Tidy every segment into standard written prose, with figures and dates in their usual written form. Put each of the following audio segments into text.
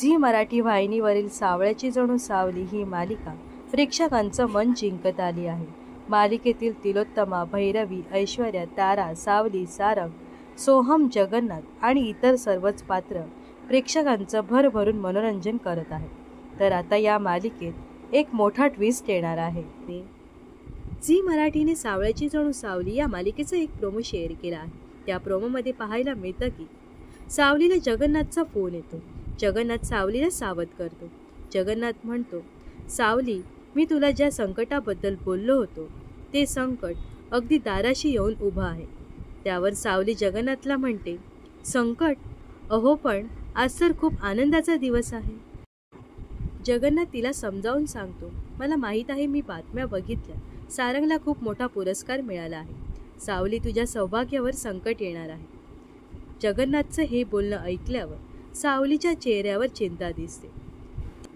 Zee Marathi वाहिनीवरील सावळ्याची जणू सावली ही मालिका प्रेक्षकांचं मन जिंकत आली आहे. मालिकेतील तिलोत्तमा, भैरवी, ऐश्वर्या, तारा, सावली, सारंग, सोहम, जगन्नाथ आणि इतर सर्वच पात्र प्रेक्षकांचं भरभरून मनोरंजन करत आहेत. तर आता या मालिकेत एक मोठा ट्विस्ट येणार आहे. ते झी मराठीने सावळ्याची जणू सावली या मालिकेचा एक प्रोमो शेअर केला आहे. त्या प्रोमोमध्ये पाहायला मिळतं की सावलीला जगन्नाथचा फोन येतो. जगन्नाथ सावलीला सावध करतो. जगन्नाथ म्हणतो, सावली, मी तुला ज्या संकटाबद्दल बोललो होतो ते संकट अगदी दाराशी येऊन उभं आहे. त्यावर सावली जगन्नाथला म्हणते, संकट? अहो, पण आज तर खूप आनंदाचा दिवस आहे. जगन्नाथ तिला समजावून सांगतो, मला माहीत आहे, मी बातम्या बघितल्या, सारंगला खूप मोठा पुरस्कार मिळाला आहे. सावली, तुझ्या सौभाग्यावर संकट येणार आहे. जगन्नाथचं हे बोलणं ऐकल्यावर सावलीच्या चेहऱ्यावर चिंता दिसते.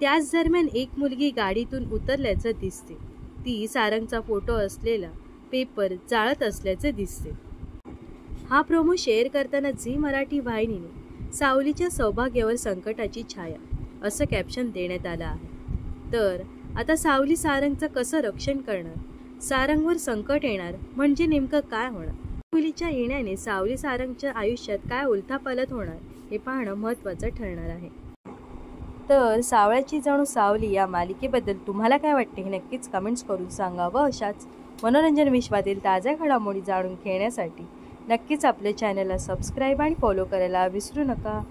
त्याच दरम्यान एक मुलगी गाडीतून उतरल्याचं दिसते. ती सारंगचा फोटो असलेला पेपर जाळत असल्याचे दिसते. हा प्रोमो शेअर करताना झी मराठी वाहिनीने सावलीच्या सौभाग्यावर संकटाची छाया असं कॅप्शन देण्यात आलं आहे. तर आता सावली सारंगचं कसं रक्षण करणार? सारंगवर संकट येणार म्हणजे नेमकं काय होणार? मुलीच्या येण्याने सावली सारंगच्या आयुष्यात काय उलथापालथ होणार हे पाहणं महत्त्वाचं ठरणार आहे. तर सावळ्याची जणू सावली या मालिकेबद्दल तुम्हाला काय वाटते हे नक्कीच कमेंट्स करून सांगा. व अशाच मनोरंजन विश्वातील ताज्या घडामोडी जाणून घेण्यासाठी नक्कीच आपल्या चॅनलला सबस्क्राईब आणि फॉलो करायला विसरू नका.